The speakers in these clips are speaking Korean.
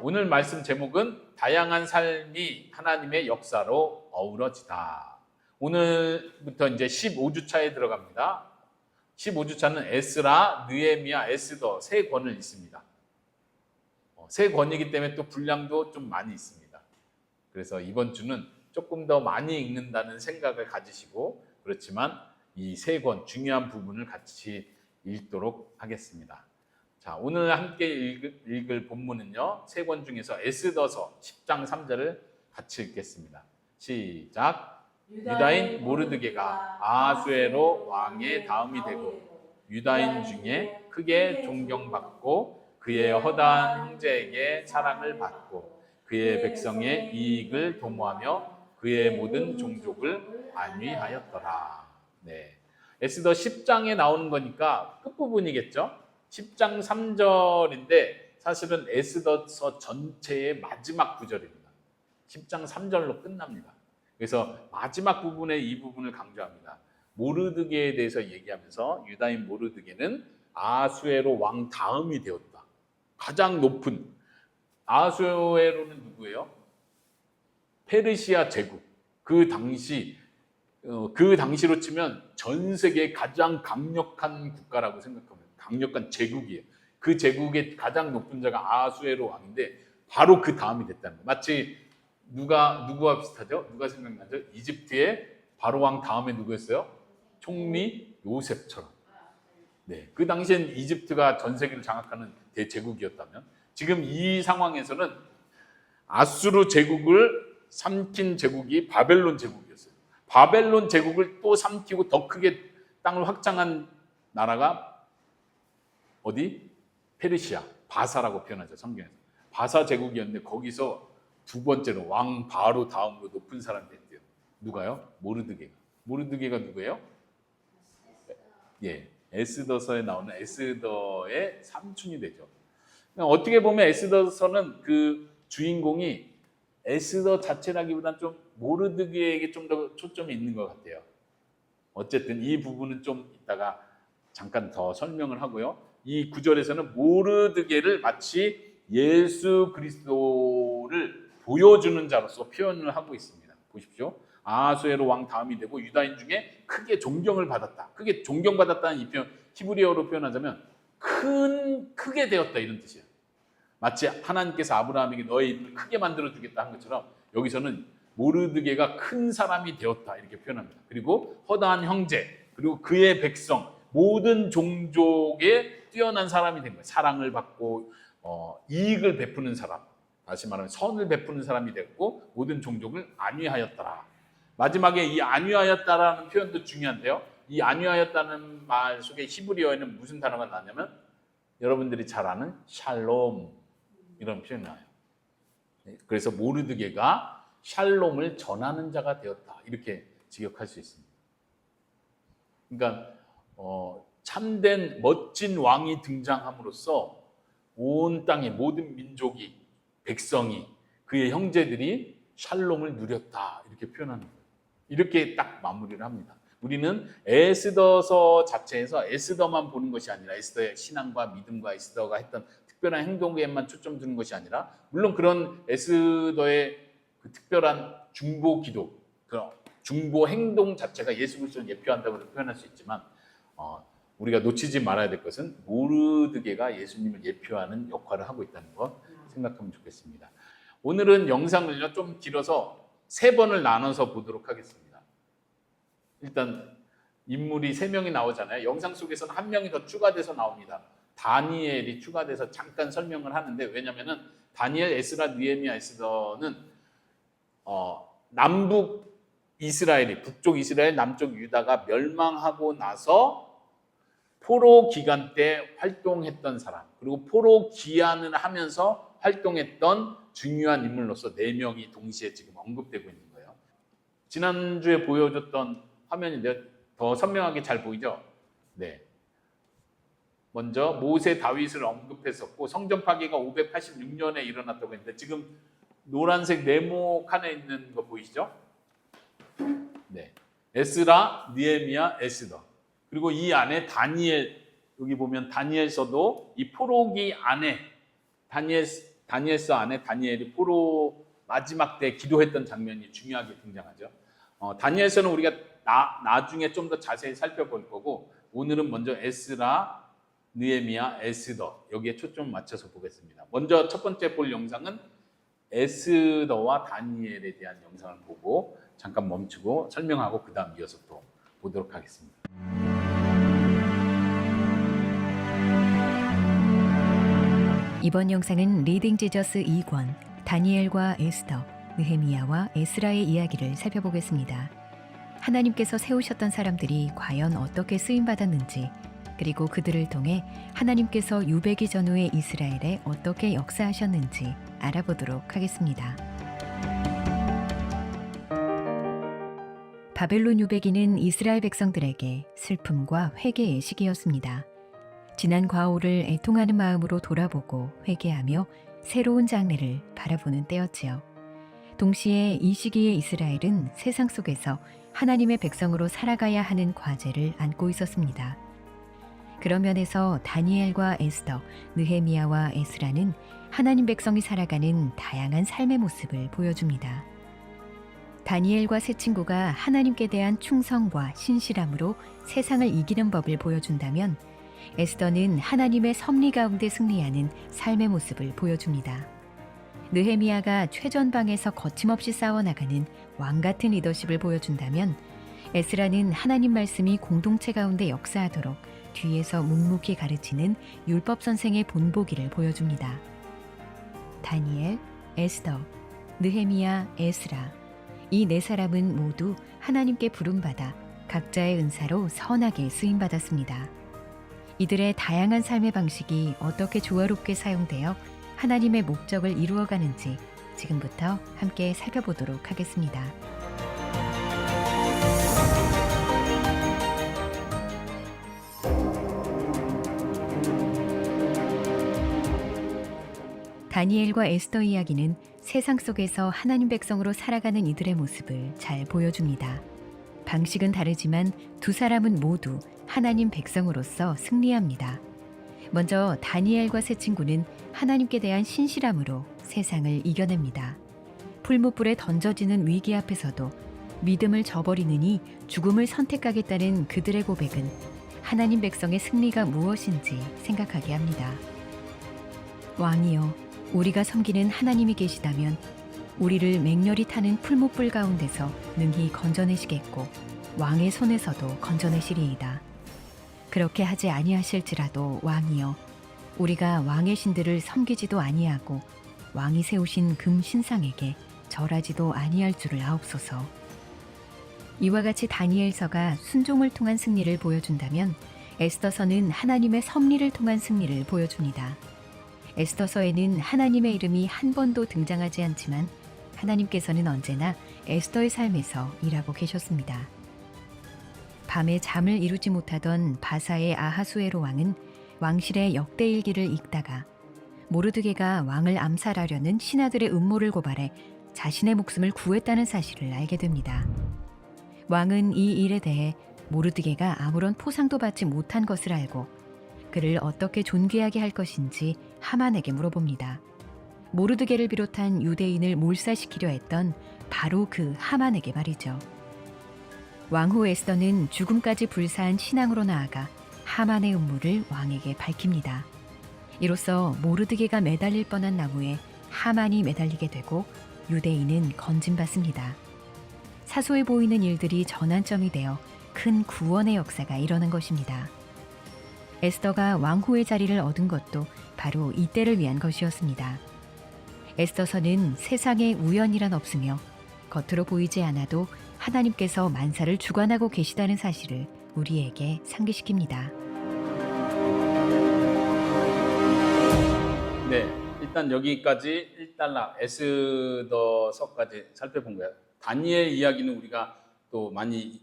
오늘 말씀 제목은 다양한 삶이 하나님의 역사로 어우러지다. 오늘부터 이제 15주차에 들어갑니다. 15주차는 에스라, 느헤미야, 에스더 세 권을 있습니다. 세 권이기 때문에 또 분량도 좀 많이 있습니다. 그래서 이번 주는 조금 더 많이 읽는다는 생각을 가지시고, 그렇지만 이 세 권 중요한 부분을 같이 읽도록 하겠습니다. 자, 오늘 함께 읽을 본문은요, 세 권 중에서 에스더서 10장 3절을 같이 읽겠습니다. 시작. 유다인 모르드게가 아하수에로 왕의 다음이 되고 유다인 중에 크게 존경받고 그의 허다한 형제에게 사랑을 받고 그의 백성의 이익을 도모하며 그의 모든 종족을 안위하였더라. 네, 에스더 10장에 나오는 거니까 끝부분이겠죠. 10장 3절인데 사실은 에스더서 전체의 마지막 구절입니다. 10장 3절로 끝납니다. 그래서 마지막 부분에 이 부분을 강조합니다. 모르드게에 대해서 얘기하면서 유다인 모르드게는 아하수에로 왕 다음이 되었다. 가장 높은 아하수에로는 누구예요? 페르시아 제국. 그 당시로 치면 전 세계의 가장 강력한 국가라고 생각합니다. 강력한 제국이에요. 그 제국의 가장 높은 자가 아하수에로 왕인데 바로 그 다음이 됐다는 거예요. 마치 누구와 비슷하죠? 누가 생각나죠? 이집트의 바로 왕 다음에 누구였어요? 총리 요셉처럼. 네, 그 당시엔 이집트가 전 세계를 장악하는 대제국이었다면 지금 이 상황에서는 아수르 제국을 삼킨 제국이 바벨론 제국이었어요. 바벨론 제국을 또 삼키고 더 크게 땅을 확장한 나라가 어디? 페르시아, 바사라고 표현하죠, 성경에서. 바사 제국이었는데 거기서 두 번째로 왕 바로 다음으로 높은 사람이 됐대요. 누가요? 모르드게가. 모르드게가 누구예요? 예, 에스더서에 나오는 에스더의 삼촌이 되죠. 어떻게 보면 에스더서는 그 주인공이 에스더 자체라기보다는 좀 모르드게에게 좀 더 초점이 있는 것 같아요. 어쨌든 이 부분은 좀 이따가 잠깐 더 설명을 하고요. 이 구절에서는 모르드게를 마치 예수 그리스도를 보여주는 자로서 표현을 하고 있습니다. 보십시오. 아하수에로 왕 다음이 되고 유다인 중에 크게 존경을 받았다. 크게 존경받았다는 이 표현, 히브리어로 표현하자면 크게 되었다, 이런 뜻이에요. 마치 하나님께서 아브라함에게 너의 이름을 크게 만들어주겠다 한 것처럼 여기서는 모르드게가 큰 사람이 되었다, 이렇게 표현합니다. 그리고 허다한 형제, 그리고 그의 백성, 모든 종족에 뛰어난 사람이 된 거예요. 사랑을 받고 이익을 베푸는 사람, 다시 말하면 선을 베푸는 사람이 됐고 모든 종족을 안위하였더라. 마지막에 이 안위하였다라는 표현도 중요한데요. 이 안위하였다는 말 속에 히브리어에는 무슨 단어가 나냐면 여러분들이 잘 아는 샬롬, 이런 표현이 나와요. 그래서 모르드게가 샬롬을 전하는 자가 되었다, 이렇게 직역할 수 있습니다. 그러니까 참된 멋진 왕이 등장함으로써 온 땅의 모든 민족이, 백성이, 그의 형제들이 샬롬을 누렸다, 이렇게 표현하는 거예요. 이렇게 딱 마무리를 합니다. 우리는 에스더서 자체에서 에스더만 보는 것이 아니라 에스더의 신앙과 믿음과 에스더가 했던 특별한 행동에만 초점 두는 것이 아니라, 물론 그런 에스더의 그 특별한 중보 기도, 그런 중보 행동 자체가 예수 그리스도를 예표한다고 표현할 수 있지만 우리가 놓치지 말아야 될 것은 모르드게가 예수님을 예표하는 역할을 하고 있다는 것 생각하면 좋겠습니다. 오늘은 영상을요 좀 길어서 세 번을 나눠서 보도록 하겠습니다. 일단 인물이 세 명이 나오잖아요. 영상 속에서는 한 명이 더 추가돼서 나옵니다. 다니엘이 추가돼서 잠깐 설명을 하는데, 왜냐하면 다니엘, 에스라, 느헤미야, 에스더는 남북 이스라엘이, 북쪽 이스라엘, 남쪽 유다가 멸망하고 나서 포로 기간 때 활동했던 사람, 그리고 포로 기한을 하면서 활동했던 중요한 인물로서 네 명이 동시에 지금 언급되고 있는 거예요. 지난주에 보여줬던 화면인데 더 선명하게 잘 보이죠? 네. 먼저 모세, 다윗을 언급했었고 성전 파괴가 586년에 일어났다고 했는데 지금 노란색 네모 칸에 있는 거 보이시죠? 네. 에스라, 느헤미야, 에스더. 그리고 이 안에 다니엘, 여기 보면 다니엘서도 이 포로기 안에 다니엘 다니엘서 안에 다니엘이 포로 마지막 때 기도했던 장면이 중요하게 등장하죠. 다니엘서는 우리가 나중에 좀 더 자세히 살펴볼 거고, 오늘은 먼저 에스라, 느헤미야, 에스더 여기에 초점을 맞춰서 보겠습니다. 먼저 첫 번째 볼 영상은 에스더와 다니엘에 대한 영상을 보고 잠깐 멈추고 설명하고 그 다음 이어서 또 보도록 하겠습니다. 이번 영상은 리딩 지저스 2권 다니엘과 에스더, 느헤미야와 에스라의 이야기를 살펴보겠습니다. 하나님께서 세우셨던 사람들이 과연 어떻게 쓰임받았는지, 그리고 그들을 통해 하나님께서 유배기 전후의 이스라엘에 어떻게 역사하셨는지 알아보도록 하겠습니다. 바벨론 유배기는 이스라엘 백성들에게 슬픔과 회개의 시기였습니다. 지난 과오를 애통하는 마음으로 돌아보고 회개하며 새로운 장래를 바라보는 때였지요. 동시에 이 시기의 이스라엘은 세상 속에서 하나님의 백성으로 살아가야 하는 과제를 안고 있었습니다. 그런 면에서 다니엘과 에스더, 느헤미야와 에스라는 하나님 백성이 살아가는 다양한 삶의 모습을 보여줍니다. 다니엘과 세 친구가 하나님께 대한 충성과 신실함으로 세상을 이기는 법을 보여준다면, 에스더는 하나님의 섭리 가운데 승리하는 삶의 모습을 보여줍니다. 느헤미야가 최전방에서 거침없이 싸워나가는 왕같은 리더십을 보여준다면, 에스라는 하나님 말씀이 공동체 가운데 역사하도록 뒤에서 묵묵히 가르치는 율법 선생의 본보기를 보여줍니다. 다니엘, 에스더, 느헤미야, 에스라, 이 네 사람은 모두 하나님께 부름받아 각자의 은사로 선하게 쓰임받았습니다. 이들의 다양한 삶의 방식이 어떻게 조화롭게 사용되어 하나님의 목적을 이루어가는지 지금부터 함께 살펴보도록 하겠습니다. 다니엘과 에스더 이야기는 세상 속에서 하나님 백성으로 살아가는 이들의 모습을 잘 보여줍니다. 방식은 다르지만 두 사람은 모두 하나님 백성으로서 승리합니다. 먼저 다니엘과 세 친구는 하나님께 대한 신실함으로 세상을 이겨냅니다. 풀무불에 던져지는 위기 앞에서도 믿음을 저버리느니 죽음을 선택하겠다는 그들의 고백은 하나님 백성의 승리가 무엇인지 생각하게 합니다. 왕이여, 우리가 섬기는 하나님이 계시다면 우리를 맹렬히 타는 풀무불 가운데서 능히 건져내시겠고 왕의 손에서도 건져내시리이다. 그렇게 하지 아니하실지라도 왕이여, 우리가 왕의 신들을 섬기지도 아니하고 왕이 세우신 금 신상에게 절하지도 아니할 줄을 아옵소서. 이와 같이 다니엘서가 순종을 통한 승리를 보여준다면, 에스더서는 하나님의 섭리를 통한 승리를 보여줍니다. 에스더서에는 하나님의 이름이 한 번도 등장하지 않지만 하나님께서는 언제나 에스더의 삶에서 일하고 계셨습니다. 밤에 잠을 이루지 못하던 바사의 아하수에로 왕은 왕실의 역대일기를 읽다가 모르드게가 왕을 암살하려는 신하들의 음모를 고발해 자신의 목숨을 구했다는 사실을 알게 됩니다. 왕은 이 일에 대해 모르드게가 아무런 포상도 받지 못한 것을 알고 그를 어떻게 존귀하게 할 것인지 하만에게 물어봅니다. 모르드게를 비롯한 유대인을 몰살시키려 했던 바로 그 하만에게 말이죠. 왕후 에스더는 죽음까지 불사한 신앙으로 나아가 하만의 음모를 왕에게 밝힙니다. 이로써 모르드게가 매달릴 뻔한 나무에 하만이 매달리게 되고 유대인은 건진받습니다. 사소해 보이는 일들이 전환점이 되어 큰 구원의 역사가 일어난 것입니다. 에스더가 왕후의 자리를 얻은 것도 바로 이때를 위한 것이었습니다. 에스더서는 세상에 우연이란 없으며 겉으로 보이지 않아도 하나님께서 만사를 주관하고 계시다는 사실을 우리에게 상기시킵니다. 네, 일단 여기까지 1달러 에스더서까지 살펴본 거예요. 다니엘 이야기는 우리가 또 많이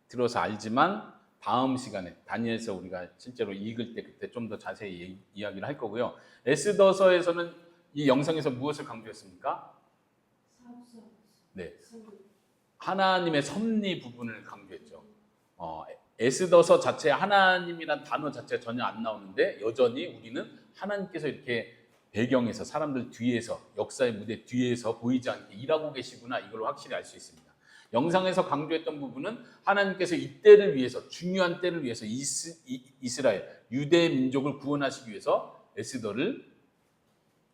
들어서 알지만 다음 시간에 다니엘서 우리가 실제로 읽을 때 그때 좀 더 자세히 이야기를 할 거고요. 에스더서에서는 이 영상에서 무엇을 강조했습니까? 네, 하나님의 섭리 부분을 강조했죠. 에스더서 자체에 하나님이란 단어 자체가 전혀 안 나오는데 여전히 우리는 하나님께서 이렇게 배경에서 사람들 뒤에서 역사의 무대 뒤에서 보이지 않게 일하고 계시구나 이걸 확실히 알 수 있습니다. 영상에서 강조했던 부분은 하나님께서 이때를 위해서 중요한 때를 위해서 이스라엘 유대 민족을 구원하시기 위해서 에스더를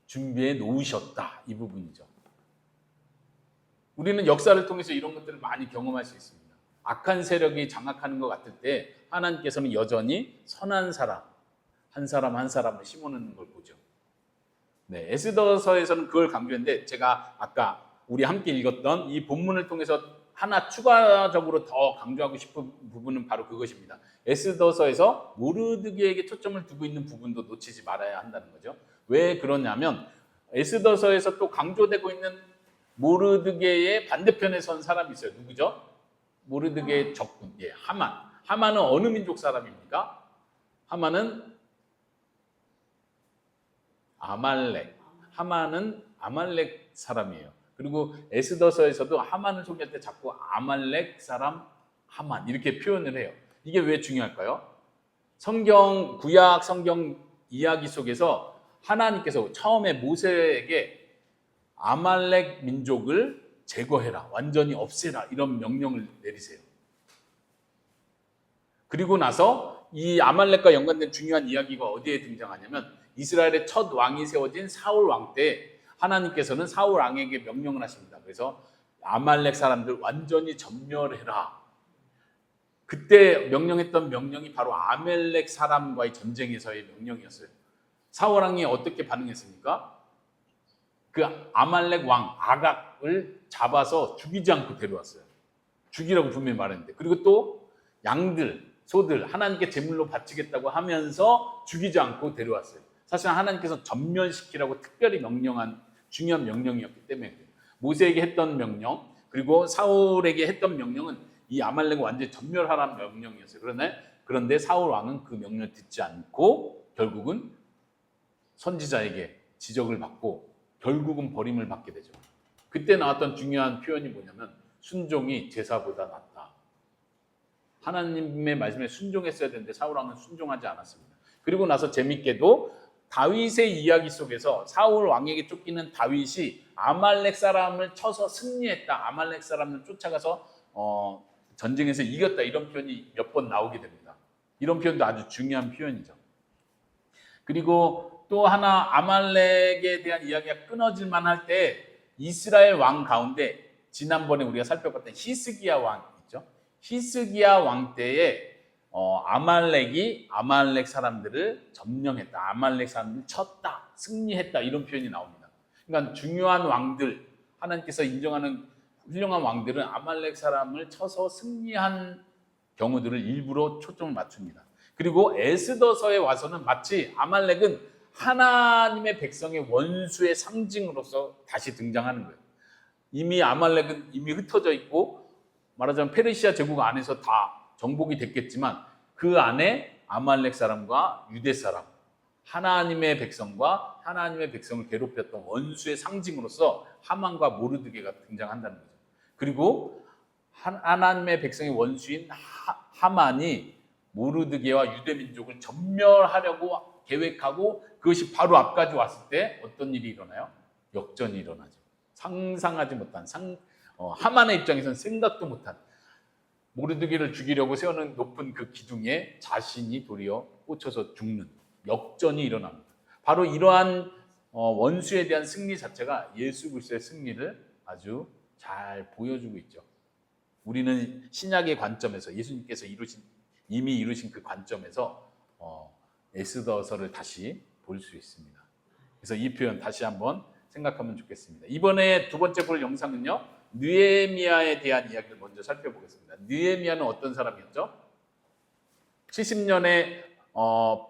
준비해 놓으셨다 이 부분이죠. 우리는 역사를 통해서 이런 것들을 많이 경험할 수 있습니다. 악한 세력이 장악하는 것 같을 때 하나님께서는 여전히 선한 사람 한 사람 한 사람을 심어놓는 걸 보죠. 네, 에스더서에서는 그걸 강조했는데 제가 아까 우리 함께 읽었던 이 본문을 통해서 하나 추가적으로 더 강조하고 싶은 부분은 바로 그것입니다. 에스더서에서 모르드게에게 초점을 두고 있는 부분도 놓치지 말아야 한다는 거죠. 왜 그러냐면 에스더서에서 또 강조되고 있는 모르드게의 반대편에 선 사람이 있어요. 누구죠? 모르드게의 적군, 예, 하만. 하만은 어느 민족 사람입니까? 하만은 아말렉. 하만은 아말렉 사람이에요. 그리고 에스더서에서도 하만을 소개할 때 자꾸 아말렉 사람 하만 이렇게 표현을 해요. 이게 왜 중요할까요? 구약 성경 이야기 속에서 하나님께서 처음에 모세에게 아말렉 민족을 제거해라, 완전히 없애라 이런 명령을 내리세요. 그리고 나서 이 아말렉과 연관된 중요한 이야기가 어디에 등장하냐면 이스라엘의 첫 왕이 세워진 사울 왕 때 하나님께서는 사울 왕에게 명령을 하십니다. 그래서 아말렉 사람들 완전히 전멸해라. 그때 명령했던 명령이 바로 아말렉 사람과의 전쟁에서의 명령이었어요. 사울 왕이 어떻게 반응했습니까? 그 아말렉 왕 아각을 잡아서 죽이지 않고 데려왔어요. 죽이라고 분명히 말했는데, 그리고 또 양들, 소들 하나님께 제물로 바치겠다고 하면서 죽이지 않고 데려왔어요. 사실 하나님께서 전멸시키라고 특별히 명령한 중요한 명령이었기 때문에 모세에게 했던 명령 그리고 사울에게 했던 명령은 이 아말렉을 완전히 전멸하라는 명령이었어요. 그런데 사울 왕은 그 명령을 듣지 않고 결국은 선지자에게 지적을 받고 결국은 버림을 받게 되죠. 그때 나왔던 중요한 표현이 뭐냐면 순종이 제사보다 낫다. 하나님의 말씀에 순종했어야 되는데 사울 왕은 순종하지 않았습니다. 그리고 나서 재밌게도 다윗의 이야기 속에서 사울 왕에게 쫓기는 다윗이 아말렉 사람을 쳐서 승리했다. 아말렉 사람을 쫓아가서 전쟁에서 이겼다. 이런 표현이 몇 번 나오게 됩니다. 이런 표현도 아주 중요한 표현이죠. 그리고 또 하나 아말렉에 대한 이야기가 끊어질 만할 때 이스라엘 왕 가운데 지난번에 우리가 살펴봤던 히스기야 왕 있죠. 히스기야 왕 때에 아말렉이 아말렉 사람들을 점령했다. 아말렉 사람들을 쳤다. 승리했다. 이런 표현이 나옵니다. 그러니까 중요한 왕들, 하나님께서 인정하는 훌륭한 왕들은 아말렉 사람을 쳐서 승리한 경우들을 일부러 초점을 맞춥니다. 그리고 에스더서에 와서는 마치 아말렉은 하나님의 백성의 원수의 상징으로서 다시 등장하는 거예요. 이미 아말렉은 이미 흩어져 있고 말하자면 페르시아 제국 안에서 다 정복이 됐겠지만 그 안에 아말렉 사람과 유대 사람, 하나님의 백성과 하나님의 백성을 괴롭혔던 원수의 상징으로서 하만과 모르드게가 등장한다는 거죠. 그리고 하나님의 백성의 원수인 하만이 모르드게와 유대 민족을 전멸하려고 계획하고 그것이 바로 앞까지 왔을 때 어떤 일이 일어나요? 역전이 일어나죠. 상상하지 못한 하만의 입장에서는 생각도 못한 모르드게를 죽이려고 세우는 높은 그 기둥에 자신이 도리어 꽂혀서 죽는 역전이 일어납니다. 바로 이러한 원수에 대한 승리 자체가 예수 그리스도의 승리를 아주 잘 보여주고 있죠. 우리는 신약의 관점에서 예수님께서 이미 이루신 그 관점에서 에스더서를 다시 볼 수 있습니다. 그래서 이 표현 다시 한번 생각하면 좋겠습니다. 이번에 두 번째 볼 영상은요, 느헤미야에 대한 이야기를 먼저 살펴보겠습니다. 느헤미야는 어떤 사람이었죠? 70년에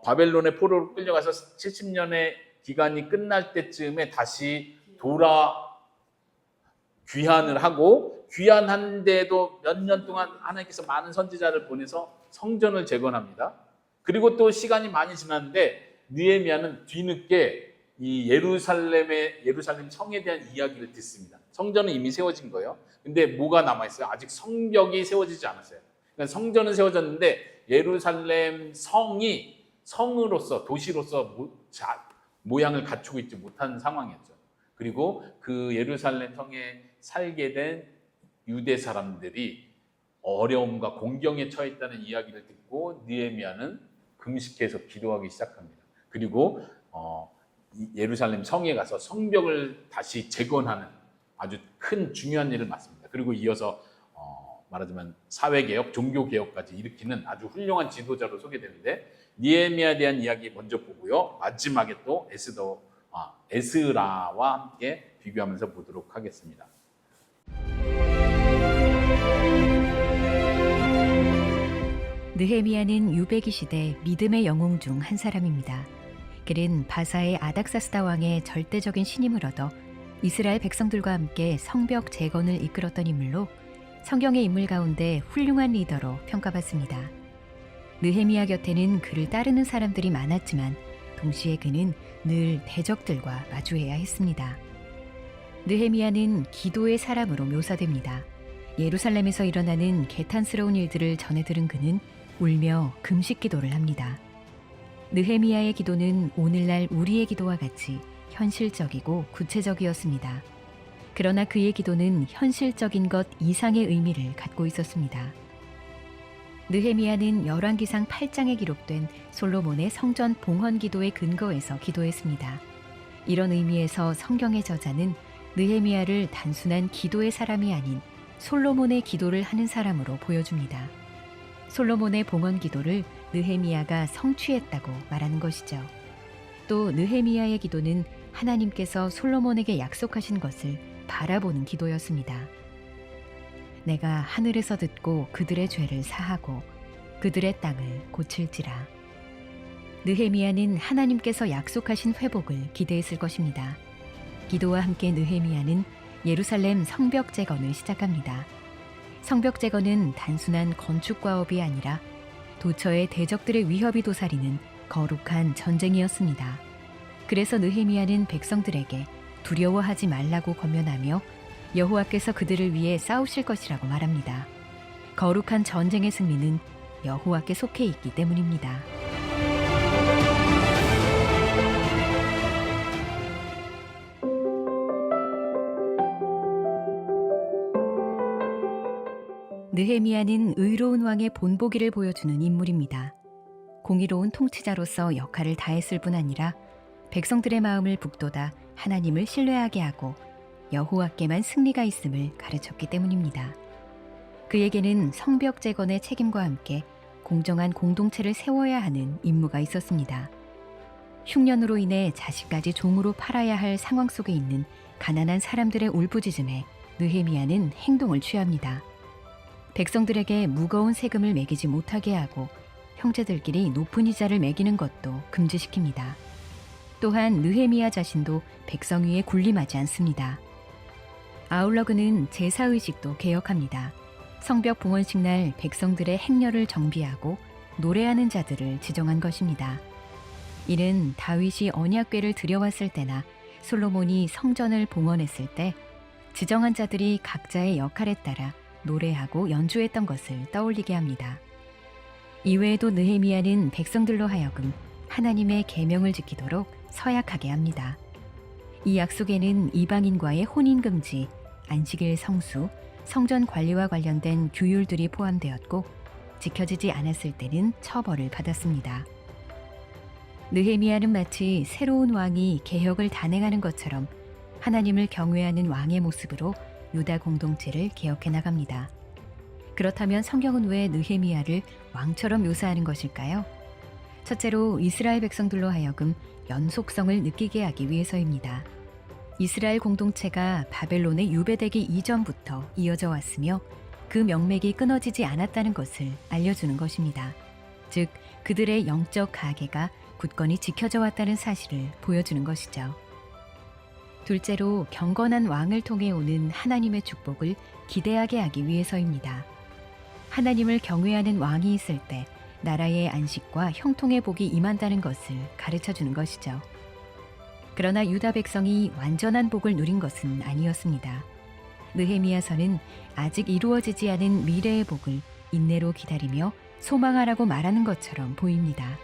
바벨론의 포로로 끌려가서 70년의 기간이 끝날 때쯤에 다시 귀환을 하고, 귀환한데도 몇 년 동안 하나님께서 많은 선지자를 보내서 성전을 재건합니다. 그리고 또 시간이 많이 지났는데 느헤미야는 뒤늦게 이 예루살렘 성에 대한 이야기를 듣습니다. 성전은 이미 세워진 거예요. 근데 뭐가 남아있어요? 아직 성벽이 세워지지 않았어요. 그러니까 성전은 세워졌는데 예루살렘 성이 성으로서, 도시로서 모양을 갖추고 있지 못한 상황이었죠. 그리고 그 예루살렘 성에 살게 된 유대 사람들이 어려움과 공경에 처했다는 이야기를 듣고 느헤미야는 금식해서 기도하기 시작합니다. 그리고 예루살렘 성에 가서 성벽을 다시 재건하는 아주 큰 중요한 일을 맡습니다. 그리고 이어서 말하자면 사회개혁, 종교개혁까지 일으키는 아주 훌륭한 지도자로 소개되는데, 느헤미야에 대한 이야기 먼저 보고요. 마지막에 또 에스라와 함께 비교하면서 보도록 하겠습니다. 느헤미야는 유배기 시대 믿음의 영웅 중 한 사람입니다. 그는 바사의 아닥사스다 왕의 절대적인 신임을 얻어 이스라엘 백성들과 함께 성벽 재건을 이끌었던 인물로 성경의 인물 가운데 훌륭한 리더로 평가받습니다. 느헤미야 곁에는 그를 따르는 사람들이 많았지만 동시에 그는 늘 대적들과 마주해야 했습니다. 느헤미야는 기도의 사람으로 묘사됩니다. 예루살렘에서 일어나는 개탄스러운 일들을 전해 들은 그는 울며 금식 기도를 합니다. 느헤미야의 기도는 오늘날 우리의 기도와 같이 현실적이고 구체적이었습니다. 그러나 그의 기도는 현실적인 것 이상의 의미를 갖고 있었습니다. 느헤미야는 열왕기상 8장에 기록된 솔로몬의 성전 봉헌 기도의 근거에서 기도했습니다. 이런 의미에서 성경의 저자는 느헤미야를 단순한 기도의 사람이 아닌 솔로몬의 기도를 하는 사람으로 보여줍니다. 솔로몬의 봉헌 기도를 느헤미야가 성취했다고 말하는 것이죠. 또 느헤미야의 기도는 하나님께서 솔로몬에게 약속하신 것을 바라보는 기도였습니다. 내가 하늘에서 듣고 그들의 죄를 사하고 그들의 땅을 고칠지라. 느헤미야는 하나님께서 약속하신 회복을 기대했을 것입니다. 기도와 함께 느헤미야는 예루살렘 성벽 재건을 시작합니다. 성벽 재건은 단순한 건축 과업이 아니라 도처의 대적들의 위협이 도사리는 거룩한 전쟁이었습니다. 그래서 느헤미야는 백성들에게 두려워하지 말라고 권면하며 여호와께서 그들을 위해 싸우실 것이라고 말합니다. 거룩한 전쟁의 승리는 여호와께 속해 있기 때문입니다. 느헤미야는 의로운 왕의 본보기를 보여주는 인물입니다. 공의로운 통치자로서 역할을 다했을 뿐 아니라 백성들의 마음을 북돋아 하나님을 신뢰하게 하고 여호와께만 승리가 있음을 가르쳤기 때문입니다. 그에게는 성벽 재건의 책임과 함께 공정한 공동체를 세워야 하는 임무가 있었습니다. 흉년으로 인해 자식까지 종으로 팔아야 할 상황 속에 있는 가난한 사람들의 울부짖음에 느헤미야는 행동을 취합니다. 백성들에게 무거운 세금을 매기지 못하게 하고 형제들끼리 높은 이자를 매기는 것도 금지시킵니다. 또한 느헤미야 자신도 백성 위에 군림하지 않습니다. 아울러 그는 제사의식도 개혁합니다. 성벽 봉헌식 날 백성들의 행렬을 정비하고 노래하는 자들을 지정한 것입니다. 이는 다윗이 언약궤를 들여왔을 때나 솔로몬이 성전을 봉헌했을 때 지정한 자들이 각자의 역할에 따라 노래하고 연주했던 것을 떠올리게 합니다. 이외에도 느헤미야는 백성들로 하여금 하나님의 계명을 지키도록 서약하게 합니다. 이 약속에는 이방인과의 혼인 금지, 안식일 성수, 성전 관리와 관련된 규율들이 포함되었고 지켜지지 않았을 때는 처벌을 받았습니다. 느헤미야는 마치 새로운 왕이 개혁을 단행하는 것처럼 하나님을 경외하는 왕의 모습으로 유다 공동체를 개혁해 나갑니다. 그렇다면 성경은 왜 느헤미야를 왕처럼 묘사하는 것일까요? 첫째로 이스라엘 백성들로 하여금 연속성을 느끼게 하기 위해서입니다. 이스라엘 공동체가 바벨론에 유배되기 이전부터 이어져 왔으며 그 명맥이 끊어지지 않았다는 것을 알려주는 것입니다. 즉, 그들의 영적 가계가 굳건히 지켜져 왔다는 사실을 보여주는 것이죠. 둘째로 경건한 왕을 통해 오는 하나님의 축복을 기대하게 하기 위해서입니다. 하나님을 경외하는 왕이 있을 때 나라의 안식과 형통의 복이 임한다는 것을 가르쳐주는 것이죠. 그러나 유다 백성이 완전한 복을 누린 것은 아니었습니다. 느헤미야서는 아직 이루어지지 않은 미래의 복을 인내로 기다리며 소망하라고 말하는 것처럼 보입니다.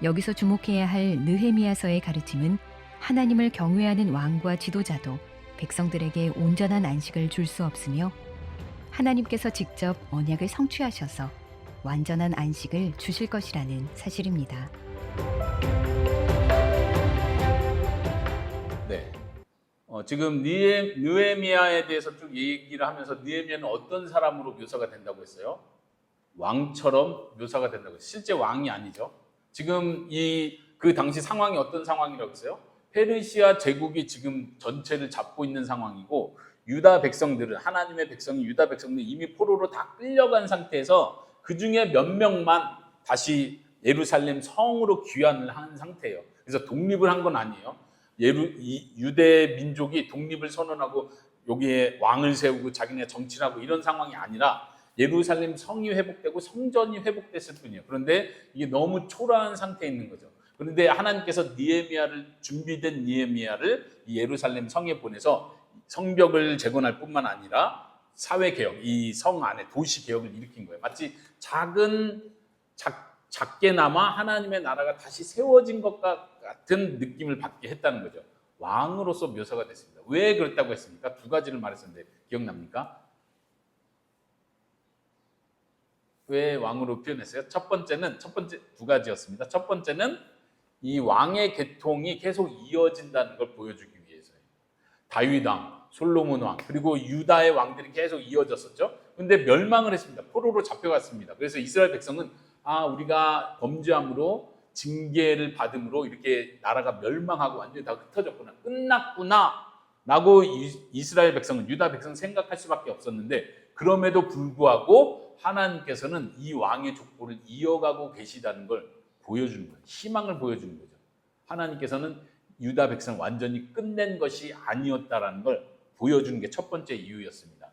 여기서 주목해야 할 느헤미야서의 가르침은 하나님을 경외하는 왕과 지도자도 백성들에게 온전한 안식을 줄 수 없으며 하나님께서 직접 언약을 성취하셔서 완전한 안식을 주실 것이라는 사실입니다. 네. 지금 느헤미야에 대해서 쭉 얘기를 하면서 느헤미야는 어떤 사람으로 묘사가 된다고 했어요? 왕처럼 묘사가 된다고 했어요. 실제 왕이 아니죠. 지금 그 당시 상황이 어떤 상황이라고 했어요? 페르시아 제국이 지금 전체를 잡고 있는 상황이고 유다 백성들은 하나님의 백성이 유다 백성들이 이미 포로로 다 끌려간 상태에서 그 중에 몇 명만 다시 예루살렘 성으로 귀환을 한 상태예요. 그래서 독립을 한 건 아니에요. 유대 민족이 독립을 선언하고 여기에 왕을 세우고 자기네 정치를 하고 이런 상황이 아니라 예루살렘 성이 회복되고 성전이 회복됐을 뿐이에요. 그런데 이게 너무 초라한 상태에 있는 거죠. 그런데 하나님께서 준비된 느헤미야를 이 예루살렘 성에 보내서 성벽을 재건할 뿐만 아니라 사회개혁, 이 성 안에 도시개혁을 일으킨 거예요. 마치 작게나마 하나님의 나라가 다시 세워진 것 같은 느낌을 받게 했다는 거죠. 왕으로서 묘사가 됐습니다. 왜 그랬다고 했습니까? 두 가지를 말했었는데 기억납니까? 왜 왕으로 표현했어요? 첫 번째 두 가지였습니다. 첫 번째는 이 왕의 계통이 계속 이어진다는 걸 보여주기 위해서예요. 다윗 왕, 솔로몬 왕, 그리고 유다의 왕들이 계속 이어졌었죠. 근데 멸망을 했습니다. 포로로 잡혀갔습니다. 그래서 이스라엘 백성은 우리가 범죄함으로 징계를 받음으로 이렇게 나라가 멸망하고 완전히 다 흩어졌구나, 끝났구나 라고 이스라엘 백성은, 유다 백성은 생각할 수밖에 없었는데, 그럼에도 불구하고 하나님께서는 이 왕의 족보를 이어가고 계시다는 걸 보여주는 거예요. 희망을 보여주는 거죠. 하나님께서는 유다 백성을 완전히 끝낸 것이 아니었다라는 걸 보여주는 게 첫 번째 이유였습니다.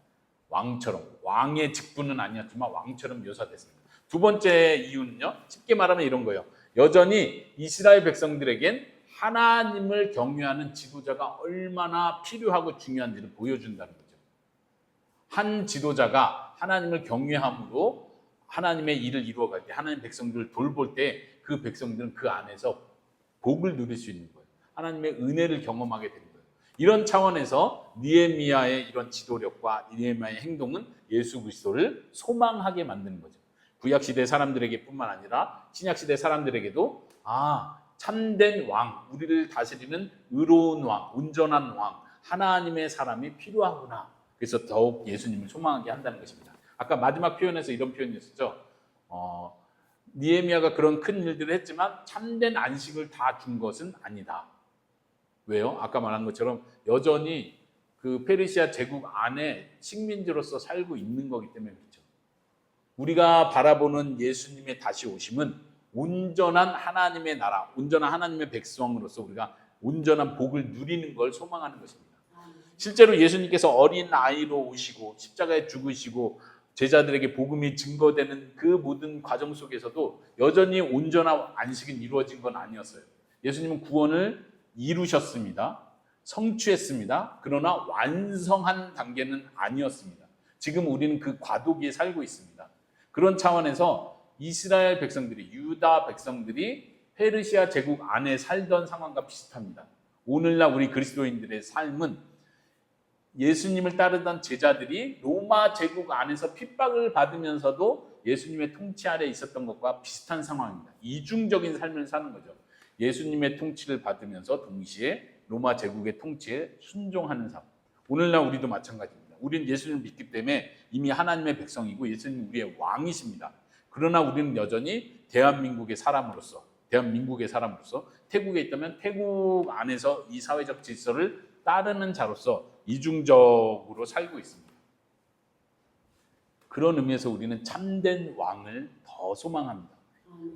왕처럼, 왕의 직분은 아니었지만 왕처럼 묘사됐습니다. 두 번째 이유는요, 쉽게 말하면 이런 거예요. 여전히 이스라엘 백성들에겐 하나님을 경외하는 지도자가 얼마나 필요하고 중요한지를 보여준다는 거죠. 한 지도자가 하나님을 경외함으로 하나님의 일을 이루어갈 때, 하나님 백성들을 돌볼 때 그 백성들은 그 안에서 복을 누릴 수 있는 거예요. 하나님의 은혜를 경험하게 되는 거예요. 이런 차원에서 느헤미야의 이런 지도력과 느헤미야의 행동은 예수 그리스도를 소망하게 만드는 거죠. 구약시대 사람들에게 뿐만 아니라 신약시대 사람들에게도 참된 왕, 우리를 다스리는 의로운 왕, 온전한 왕, 하나님의 사람이 필요하구나. 그래서 더욱 예수님을 소망하게 한다는 것입니다. 아까 마지막 표현에서 이런 표현이었죠. 느헤미야가 그런 큰 일들을 했지만 참된 안식을 다 준 것은 아니다. 왜요? 아까 말한 것처럼 여전히 그 페르시아 제국 안에 식민지로서 살고 있는 거기 때문에 그렇죠. 우리가 바라보는 예수님의 다시 오심은 온전한 하나님의 나라, 온전한 하나님의 백성으로서 우리가 온전한 복을 누리는 걸 소망하는 것입니다. 실제로 예수님께서 어린 아이로 오시고 십자가에 죽으시고 제자들에게 복음이 증거되는 그 모든 과정 속에서도 여전히 온전한 안식은 이루어진 건 아니었어요. 예수님은 구원을 이루셨습니다. 성취했습니다. 그러나 완성한 단계는 아니었습니다. 지금 우리는 그 과도기에 살고 있습니다. 그런 차원에서 이스라엘 백성들이, 유다 백성들이 페르시아 제국 안에 살던 상황과 비슷합니다. 오늘날 우리 그리스도인들의 삶은 예수님을 따르던 제자들이 로마 제국 안에서 핍박을 받으면서도 예수님의 통치 아래 있었던 것과 비슷한 상황입니다. 이중적인 삶을 사는 거죠. 예수님의 통치를 받으면서 동시에 로마 제국의 통치에 순종하는 삶. 오늘날 우리도 마찬가지입니다. 우리는 예수님을 믿기 때문에 이미 하나님의 백성이고 예수님 우리의 왕이십니다. 그러나 우리는 여전히 대한민국의 사람으로서 태국에 있다면 태국 안에서 이 사회적 질서를 따르는 자로서 이중적으로 살고 있습니다. 그런 의미에서 우리는 참된 왕을 더 소망합니다.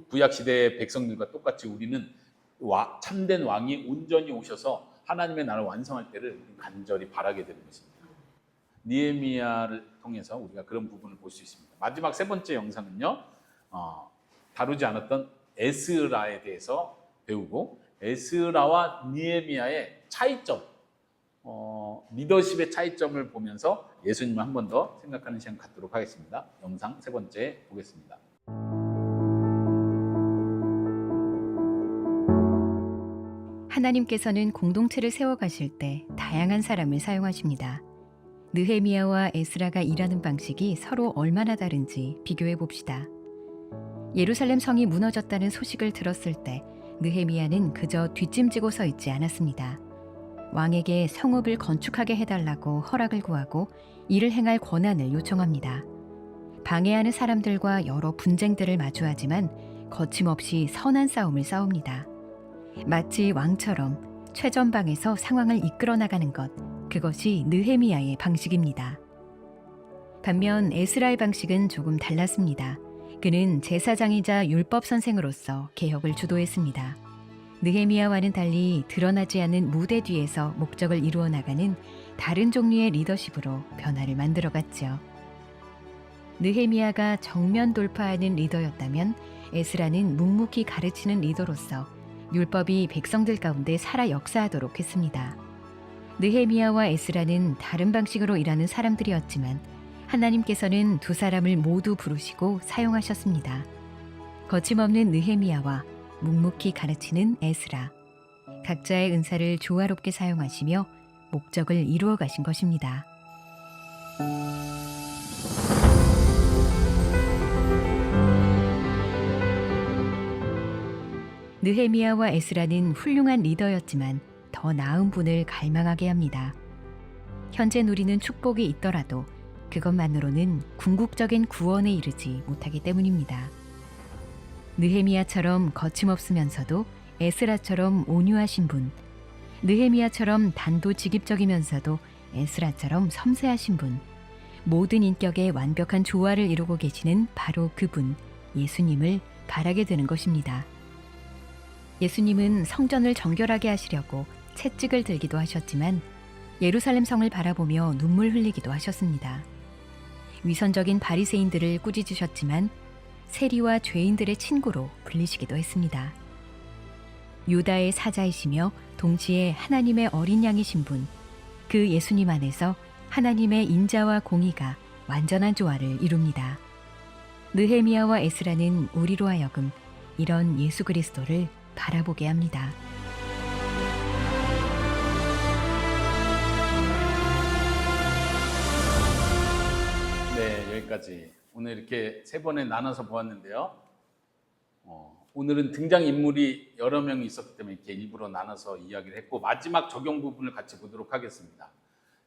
구약시대의 백성들과 똑같이 우리는 참된 왕이 온전히 오셔서 하나님의 나라를 완성할 때를 간절히 바라게 되는 것입니다. 느헤미야를 통해서 우리가 그런 부분을 볼 수 있습니다. 마지막 세 번째 영상은요, 다루지 않았던 에스라에 대해서 배우고, 에스라와 느헤미야의 차이점, 리더십의 차이점을 보면서 예수님을 한 번 더 생각하는 시간 갖도록 하겠습니다. 영상 세 번째 보겠습니다. 하나님께서는 공동체를 세워가실 때 다양한 사람을 사용하십니다. 느헤미야와 에스라가 일하는 방식이 서로 얼마나 다른지 비교해 봅시다. 예루살렘 성이 무너졌다는 소식을 들었을 때 느헤미야는 그저 뒷짐지고 서 있지 않았습니다. 왕에게 성읍을 건축하게 해달라고 허락을 구하고 이를 행할 권한을 요청합니다. 방해하는 사람들과 여러 분쟁들을 마주하지만 거침없이 선한 싸움을 싸웁니다. 마치 왕처럼 최전방에서 상황을 이끌어 나가는 것, 그것이 느헤미야의 방식입니다. 반면 에스라의 방식은 조금 달랐습니다. 그는 제사장이자 율법 선생으로서 개혁을 주도했습니다. 느헤미야와는 달리 드러나지 않는 무대 뒤에서 목적을 이루어 나가는 다른 종류의 리더십으로 변화를 만들어갔죠. 느헤미야가 정면 돌파하는 리더였다면 에스라는 묵묵히 가르치는 리더로서 율법이 백성들 가운데 살아 역사하도록 했습니다. 느헤미야와 에스라는 다른 방식으로 일하는 사람들이었지만 하나님께서는 두 사람을 모두 부르시고 사용하셨습니다. 거침없는 느헤미야와 묵묵히 가르치는 에스라. 각자의 은사를 조화롭게 사용하시며 목적을 이루어 가신 것입니다. 느헤미야와 에스라는 훌륭한 리더였지만 더 나은 분을 갈망하게 합니다. 현재 누리는 축복이 있더라도 그것만으로는 궁극적인 구원에 이르지 못하기 때문입니다. 느헤미야처럼 거침없으면서도 에스라처럼 온유하신 분, 느헤미야처럼 단도직입적이면서도 에스라처럼 섬세하신 분, 모든 인격의 완벽한 조화를 이루고 계시는 바로 그분, 예수님을 바라게 되는 것입니다. 예수님은 성전을 정결하게 하시려고 채찍을 들기도 하셨지만 예루살렘 성을 바라보며 눈물 흘리기도 하셨습니다. 위선적인 바리새인들을 꾸짖으셨지만 세리와 죄인들의 친구로 불리시기도 했습니다. 유다의 사자이시며 동시에 하나님의 어린 양이신 분, 그 예수님 안에서 하나님의 인자와 공의가 완전한 조화를 이룹니다. 느헤미야와 에스라는 우리로 하여금 이런 예수 그리스도를 바라보게 합니다. 네, 여기까지 오늘 이렇게 세 번에 나눠서 보았는데요. 오늘은 등장인물이 여러 명이 있었기 때문에 이렇게 일부러 나눠서 이야기를 했고 마지막 적용 부분을 같이 보도록 하겠습니다.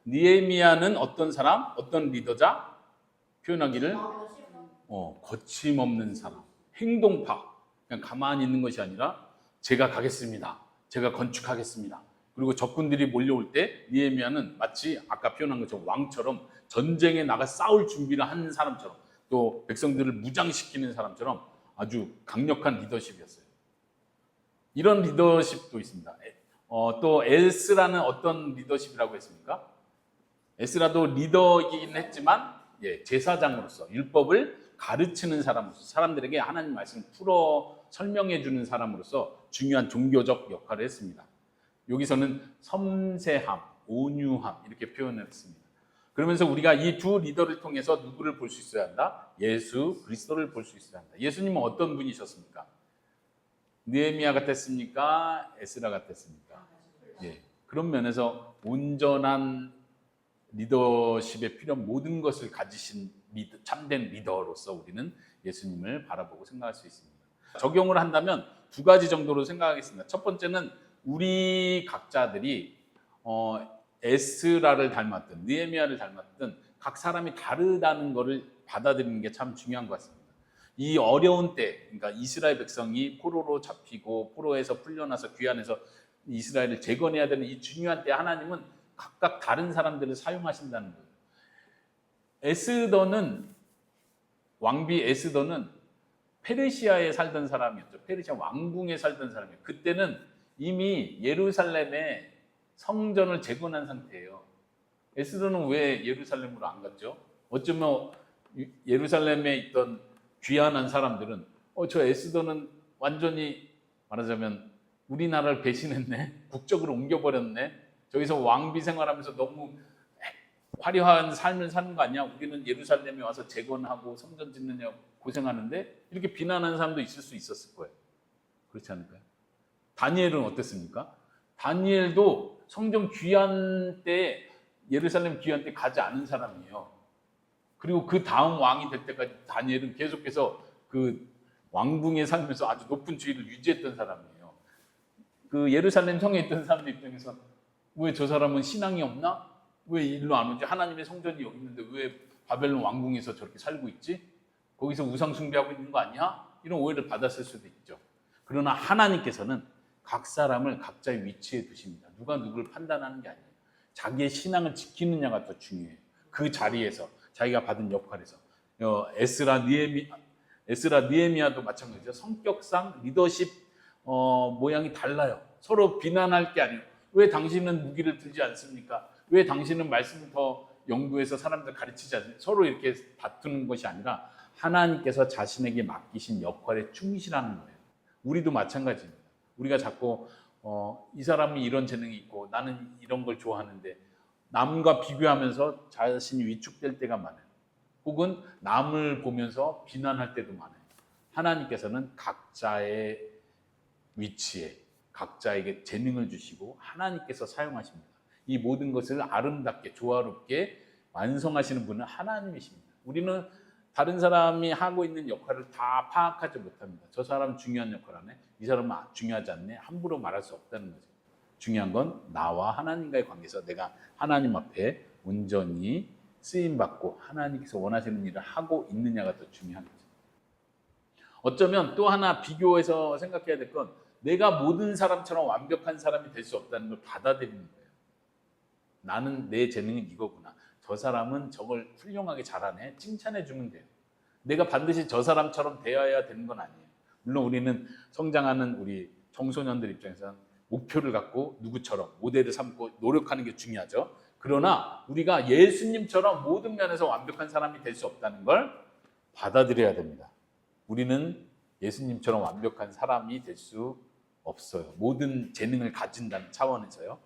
느헤미야는 어떤 사람, 어떤 리더자? 표현하기를 거침없는 사람, 행동파. 그냥 가만히 있는 것이 아니라 제가 가겠습니다. 제가 건축하겠습니다. 그리고 적군들이 몰려올 때 느헤미야는 마치 아까 표현한 것처럼 왕처럼 전쟁에 나가 싸울 준비를 하는 사람처럼 또 백성들을 무장시키는 사람처럼 아주 강력한 리더십이었어요. 이런 리더십도 있습니다. 또 에스라는 어떤 리더십이라고 했습니까? 에스라도 리더이긴 했지만 제사장으로서 율법을 가르치는 사람으로서 사람들에게 하나님 말씀을 풀어 설명해 주는 사람으로서 중요한 종교적 역할을 했습니다. 여기서는 섬세함, 온유함 이렇게 표현했습니다. 그러면서 우리가 이 두 리더를 통해서 누구를 볼 수 있어야 한다? 예수 그리스도를 볼 수 있어야 한다. 예수님은 어떤 분이셨습니까? 느헤미야 같았습니까? 에스라 같았습니까? 그런 면에서 온전한 리더십에 필요한 모든 것을 가지신 참된 리더로서 우리는 예수님을 바라보고 생각할 수 있습니다. 적용을 한다면 두 가지 정도로 생각하겠습니다. 첫 번째는 우리 각자들이 에스라를 닮았든 느헤미야를 닮았든 각 사람이 다르다는 것을 받아들이는 게 참 중요한 것 같습니다. 이 어려운 때, 그러니까 이스라엘 백성이 포로로 잡히고 포로에서 풀려나서 귀환해서 이스라엘을 재건해야 되는 이 중요한 때 하나님은 각각 다른 사람들을 사용하신다는 거예요. 왕비 에스더는 페르시아에 살던 사람이었죠. 페르시아 왕궁에 살던 사람이에요. 그때는 이미 예루살렘에 성전을 재건한 상태예요. 에스더는 왜 예루살렘으로 안 갔죠? 어쩌면 예루살렘에 있던 귀환한 사람들은 저 에스더는 완전히 말하자면 우리나라를 배신했네. 국적으로 옮겨버렸네. 저기서 왕비 생활하면서 너무 화려한 삶을 사는 거 아니야? 우리는 예루살렘에 와서 재건하고 성전 짓느냐 고생하는데 이렇게 비난하는 사람도 있을 수 있었을 거예요. 그렇지 않을까요? 다니엘은 어땠습니까? 다니엘도 성전 귀환 때, 예루살렘 귀환 때 가지 않은 사람이에요. 그리고 그 다음 왕이 될 때까지 다니엘은 계속해서 그 왕궁에 살면서 아주 높은 지위를 유지했던 사람이에요. 그 예루살렘 성에 있던 사람들 입장에서 왜 저 사람은 신앙이 없나? 왜 일로 안 오지? 하나님의 성전이 여기 있는데 왜 바벨론 왕궁에서 저렇게 살고 있지? 거기서 우상 숭배하고 있는 거 아니야? 이런 오해를 받았을 수도 있죠. 그러나 하나님께서는 각 사람을 각자의 위치에 두십니다. 누가 누구를 판단하는 게 아니에요. 자기의 신앙을 지키느냐가 더 중요해요. 그 자리에서 자기가 받은 역할에서. 에스라 느헤미야도 마찬가지죠. 성격상 리더십 모양이 달라요. 서로 비난할 게 아니에요. 왜 당신은 무기를 들지 않습니까? 왜 당신은 말씀을 더 연구해서 사람들 가르치지 않습니까? 서로 이렇게 다투는 것이 아니라 하나님께서 자신에게 맡기신 역할에 충실하는 거예요. 우리도 마찬가지입니다. 우리가 자꾸 이 사람이 이런 재능이 있고 나는 이런 걸 좋아하는데 남과 비교하면서 자신이 위축될 때가 많아요. 혹은 남을 보면서 비난할 때도 많아요. 하나님께서는 각자의 위치에 각자에게 재능을 주시고 하나님께서 사용하십니다. 이 모든 것을 아름답게 조화롭게 완성하시는 분은 하나님이십니다. 우리는 다른 사람이 하고 있는 역할을 다 파악하지 못합니다. 저 사람 중요한 역할 안 해? 이 사람은 중요하지 않네? 함부로 말할 수 없다는 거죠. 중요한 건 나와 하나님과의 관계에서 내가 하나님 앞에 온전히 쓰임받고 하나님께서 원하시는 일을 하고 있느냐가 더 중요한 거죠. 어쩌면 또 하나 비교해서 생각해야 될 건 내가 모든 사람처럼 완벽한 사람이 될 수 없다는 걸 받아들이는 거예요. 나는 내 재능은 이거구나. 저 사람은 저걸 훌륭하게 잘하네. 칭찬해 주면 돼요. 내가 반드시 저 사람처럼 되어야 되는 건 아니에요. 물론 우리는 성장하는 우리 청소년들 입장에서는 목표를 갖고 누구처럼 모델을 삼고 노력하는 게 중요하죠. 그러나 우리가 예수님처럼 모든 면에서 완벽한 사람이 될 수 없다는 걸 받아들여야 됩니다. 우리는 예수님처럼 완벽한 사람이 될 수 없어요. 모든 재능을 가진다는 차원에서요.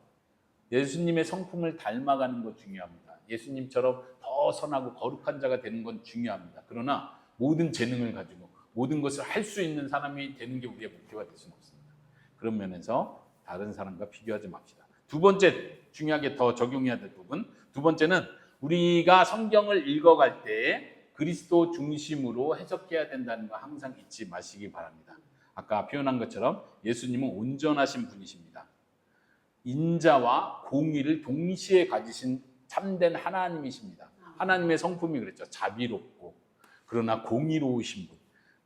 예수님의 성품을 닮아가는 것 중요합니다. 예수님처럼 더 선하고 거룩한 자가 되는 건 중요합니다. 그러나 모든 재능을 가지고 모든 것을 할 수 있는 사람이 되는 게 우리의 목표가 될 수는 없습니다. 그런 면에서 다른 사람과 비교하지 맙시다. 두 번째 중요하게 더 적용해야 될 부분, 두 번째는 우리가 성경을 읽어갈 때 그리스도 중심으로 해석해야 된다는 거 항상 잊지 마시기 바랍니다. 아까 표현한 것처럼 예수님은 온전하신 분이십니다. 인자와 공의를 동시에 가지신 참된 하나님이십니다. 하나님의 성품이 그랬죠. 자비롭고 그러나 공의로우신 분,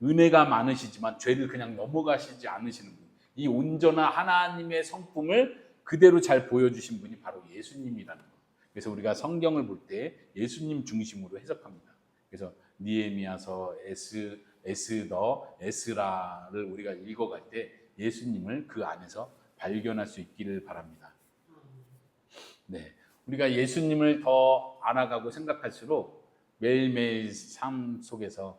은혜가 많으시지만 죄를 그냥 넘어가시지 않으시는 분, 이 온전한 하나님의 성품을 그대로 잘 보여주신 분이 바로 예수님이라는 것. 그래서 우리가 성경을 볼 때 예수님 중심으로 해석합니다. 그래서 느헤미야서, 에스더, 에스라를 우리가 읽어갈 때 예수님을 그 안에서 발견할 수 있기를 바랍니다. 네, 우리가 예수님을 더 알아가고 생각할수록 매일매일 삶 속에서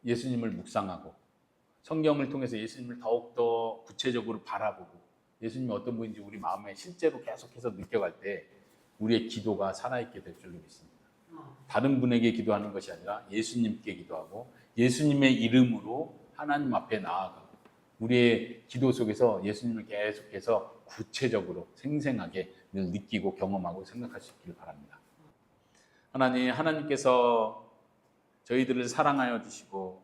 예수님을 묵상하고 성경을 통해서 예수님을 더욱더 구체적으로 바라보고 예수님이 어떤 분인지 우리 마음에 실제로 계속해서 느껴갈 때 우리의 기도가 살아있게 될 줄로 믿습니다. 다른 분에게 기도하는 것이 아니라 예수님께 기도하고 예수님의 이름으로 하나님 앞에 나아가고 우리의 기도 속에서 예수님을 계속해서 구체적으로 생생하게 늘 느끼고 경험하고 생각할 수 있기를 바랍니다. 하나님께서 저희들을 사랑하여 주시고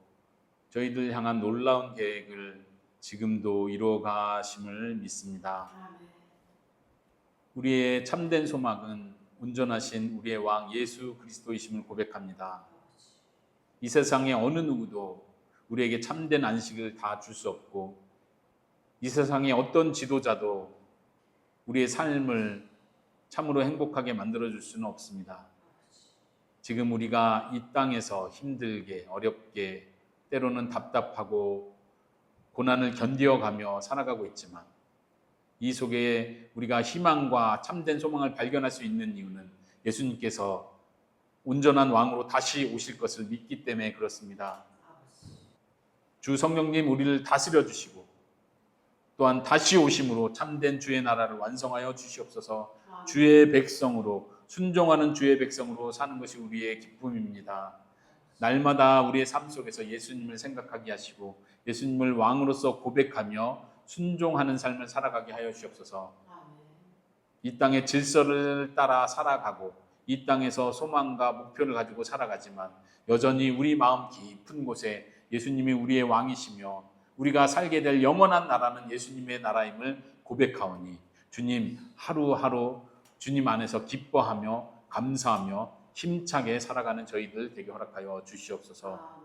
저희들 향한 놀라운 계획을 지금도 이루어 가심을 믿습니다. 우리의 참된 소망은 온전하신 우리의 왕 예수 그리스도이심을 고백합니다. 이 세상에 어느 누구도 우리에게 참된 안식을 다 줄 수 없고 이 세상에 어떤 지도자도 우리의 삶을 참으로 행복하게 만들어줄 수는 없습니다. 지금 우리가 이 땅에서 힘들게 어렵게 때로는 답답하고 고난을 견디어가며 살아가고 있지만 이 속에 우리가 희망과 참된 소망을 발견할 수 있는 이유는 예수님께서 온전한 왕으로 다시 오실 것을 믿기 때문에 그렇습니다. 주 성령님 우리를 다스려 주시고 또한 다시 오심으로 참된 주의 나라를 완성하여 주시옵소서. 주의 백성으로 순종하는 주의 백성으로 사는 것이 우리의 기쁨입니다. 날마다 우리의 삶 속에서 예수님을 생각하게 하시고 예수님을 왕으로서 고백하며 순종하는 삶을 살아가게 하여 주옵소서. 이 땅의 질서를 따라 살아가고 이 땅에서 소망과 목표를 가지고 살아가지만 여전히 우리 마음 깊은 곳에 예수님이 우리의 왕이시며 우리가 살게 될 영원한 나라는 예수님의 나라임을 고백하오니 주님 하루하루 주님 안에서 기뻐하며 감사하며 힘차게 살아가는 저희들 되게 허락하여 주시옵소서.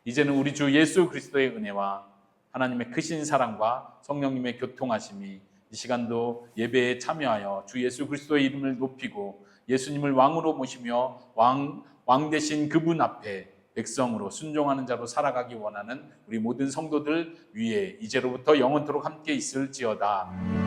이제는 우리 주 예수 그리스도의 은혜와 하나님의 크신 사랑과 성령님의 교통하심이 이 시간도 예배에 참여하여 주 예수 그리스도의 이름을 높이고 예수님을 왕으로 모시며 왕 되신 그분 앞에 백성으로 순종하는 자로 살아가기 원하는 우리 모든 성도들 위에 이제로부터 영원토록 함께 있을지어다.